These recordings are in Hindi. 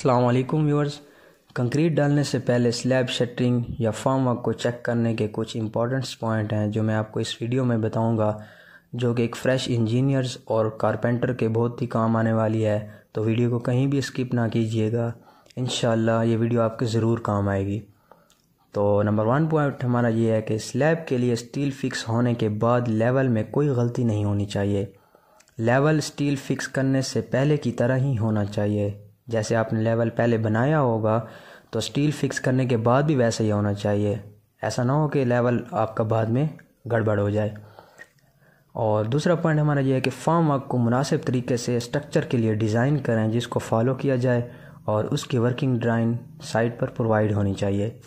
अस्सलाम वालेकुम व्यूअर्स। कंक्रीट डालने से पहले स्लैब शटरिंग या फॉर्मवर्क को चेक करने के कुछ इंपॉर्टेंट पॉइंट हैं जो मैं आपको इस वीडियो में बताऊंगा, जो कि एक फ़्रेश इंजीनियर्स और कारपेंटर के बहुत ही काम आने वाली है। तो वीडियो को कहीं भी स्किप ना कीजिएगा, इंशाल्लाह ये वीडियो आपके ज़रूर काम आएगी। तो नंबर 1 पॉइंट हमारा ये है कि स्लैब के लिए स्टील फिक्स होने के बाद लेवल में कोई गलती नहीं होनी चाहिए। लेवल स्टील फिक्स करने से पहले की तरह ही होना चाहिए। जैसे आपने लेवल पहले बनाया होगा तो स्टील फिक्स करने के बाद भी वैसे ही होना चाहिए। ऐसा ना हो कि लेवल आपका बाद में गड़बड़ हो जाए। और दूसरा पॉइंट हमारा यह है कि फॉर्मवर्क को मुनासिब तरीके से स्ट्रक्चर के लिए डिज़ाइन करें जिसको फॉलो किया जाए और उसकी वर्किंग ड्राइंग साइट पर प्रोवाइड होनी चाहिए।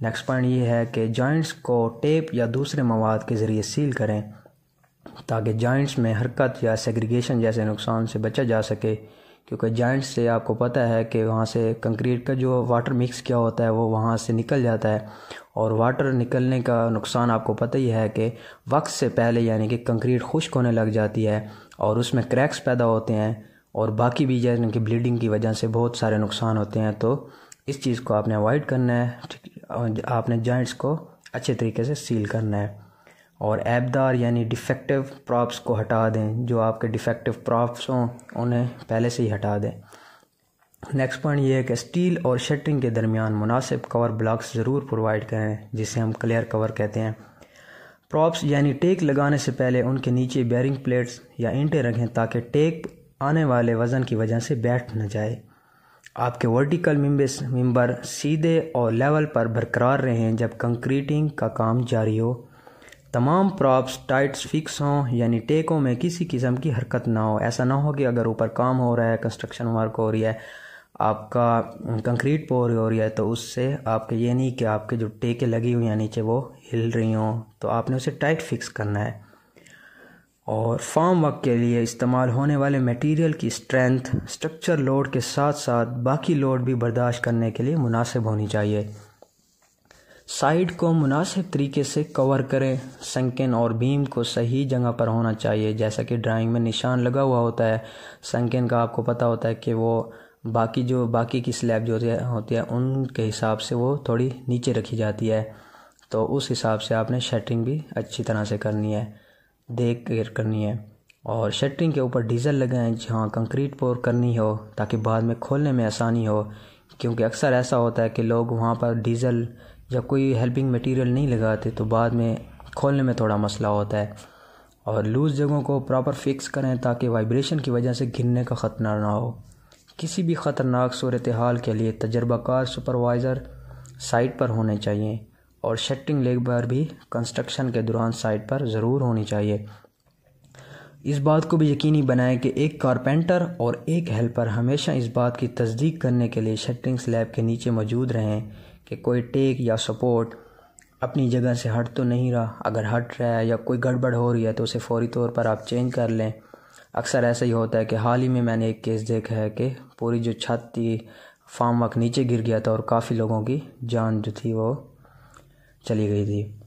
नेक्स्ट पॉइंट ये है कि जॉइंट्स को टेप या दूसरे मवाद के ज़रिए सील करें ताकि जॉइंट्स में हरकत या सेग्रीगेशन जैसे नुकसान से बचा जा सके, क्योंकि जॉइंट्स से आपको पता है कि वहाँ से कंक्रीट का जो वाटर मिक्स किया होता है वो वहाँ से निकल जाता है। और वाटर निकलने का नुकसान आपको पता ही है कि वक्त से पहले यानी कि कंक्रीट खुश्क होने लग जाती है और उसमें क्रैक्स पैदा होते हैं और बाकी भी जैसे कि ब्लीडिंग की वजह से बहुत सारे नुकसान होते हैं। तो इस चीज़ को आपने अवॉइड करना है। आपने जॉइंट्स को अच्छे तरीके से सील करना है और ऐबदार यानी डिफेक्टिव प्रॉप्स को हटा दें। जो आपके डिफेक्टिव प्रॉप्स हों उन्हें पहले से ही हटा दें। नेक्स्ट पॉइंट ये है कि स्टील और शटरिंग के दरमियान मुनासिब कवर ब्लॉक्स ज़रूर प्रोवाइड करें जिसे हम क्लियर कवर कहते हैं। प्रॉप्स यानी टेक लगाने से पहले उनके नीचे बेयरिंग प्लेट्स या ईंटें रखें ताकि टेक आने वाले वज़न की वजह से बैठ न जाए। आपके वर्टिकल मिंबर सीधे और लेवल पर बरकरार रहें जब कंक्रीटिंग का काम जारी हो। तमाम प्रॉप्स टाइट्स फिक्स हों यानी टेकों में किसी किस्म की हरकत ना हो। ऐसा ना हो कि अगर ऊपर काम हो रहा है, कंस्ट्रक्शन वर्क हो रही है, आपका कंक्रीट पोर हो रही है, तो उससे आपके ये नहीं कि आपके जो टेकें लगी हुई हैं नीचे वो हिल रही हों, तो आपने उसे टाइट फिक्स करना है। और फॉर्म वर्क के लिए इस्तेमाल होने वाले मटेरियल की स्ट्रेंथ स्ट्रक्चर लोड के साथ साथ बाकी लोड भी बर्दाश्त करने के लिए मुनासिब होनी चाहिए। साइड को मुनासिब तरीके से कवर करें। संकन और बीम को सही जगह पर होना चाहिए, जैसा कि ड्राइंग में निशान लगा हुआ होता है। संकन का आपको पता होता है कि वो बाकी की स्लैब जो होती है उनके हिसाब से वो थोड़ी नीचे रखी जाती है, तो उस हिसाब से आपने शटरिंग भी अच्छी तरह से करनी है, देख कर करनी है। और शटरिंग के ऊपर डीजल लगाएं जहाँ कंक्रीट पोर करनी हो ताकि बाद में खोलने में आसानी हो, क्योंकि अक्सर ऐसा होता है कि लोग वहाँ पर डीजल जब कोई हेल्पिंग मटेरियल नहीं लगाते तो बाद में खोलने में थोड़ा मसला होता है। और लूज़ जगहों को प्रॉपर फिक्स करें ताकि वाइब्रेशन की वजह से गिरने का ख़तरा ना हो। किसी भी ख़तरनाक सूरत हाल के लिए तजर्बाकार सुपरवाइज़र साइट पर होने चाहिए और शटरिंग लेबर भी कंस्ट्रक्शन के दौरान साइट पर ज़रूर होनी चाहिए। इस बात को भी यकीनी बनाएं कि एक कारपेंटर और एक हेल्पर हमेशा इस बात की तस्दीक करने के लिए शटरिंग स्लैब के नीचे मौजूद रहें कि कोई टेक या सपोर्ट अपनी जगह से हट तो नहीं रहा। अगर हट रहा है या कोई गड़बड़ हो रही है तो उसे फौरी तौर पर आप चेंज कर लें। अक्सर ऐसा ही होता है कि हाल ही में मैंने एक केस देखा है कि पूरी जो छत थी फॉर्म वर्क नीचे गिर गया था और काफ़ी लोगों की जान जो थी वो चली गई थी।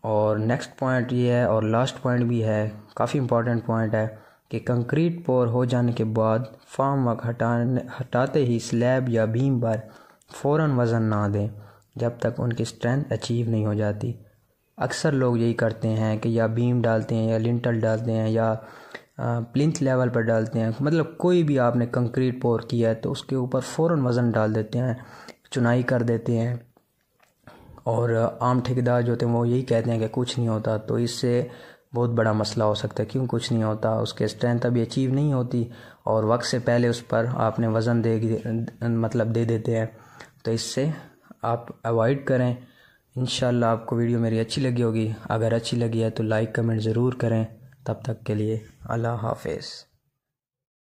और नेक्स्ट पॉइंट ये है और लास्ट पॉइंट भी है, काफ़ी इंपॉर्टेंट पॉइंट है कि कंक्रीट पोर हो जाने के बाद फॉर्म वर्क हटाते ही स्लैब या बीम पर फ़ौरन वज़न ना दें जब तक उनकी स्ट्रेंथ अचीव नहीं हो जाती। अक्सर लोग यही करते हैं कि या बीम डालते हैं या लिंटल डालते हैं या प्लिंथ लेवल पर डालते हैं, मतलब कोई भी आपने कंक्रीट पोर किया है तो उसके ऊपर फ़ौरन वज़न डाल देते हैं, चुनाई कर देते हैं। और आम ठेकेदार जो होते हैं वो यही कहते हैं कि कुछ नहीं होता, तो इससे बहुत बड़ा मसला हो सकता है। क्यों कुछ नहीं होता? उसके स्ट्रेंथ अभी अचीव नहीं होती और वक्त से पहले उस पर आपने वज़न दे देते हैं, तो इससे आप अवॉइड करें। इंशाल्लाह आपको वीडियो मेरी अच्छी लगी होगी। अगर अच्छी लगी है तो लाइक कमेंट ज़रूर करें। तब तक के लिए अल्लाह हाफ़िज़।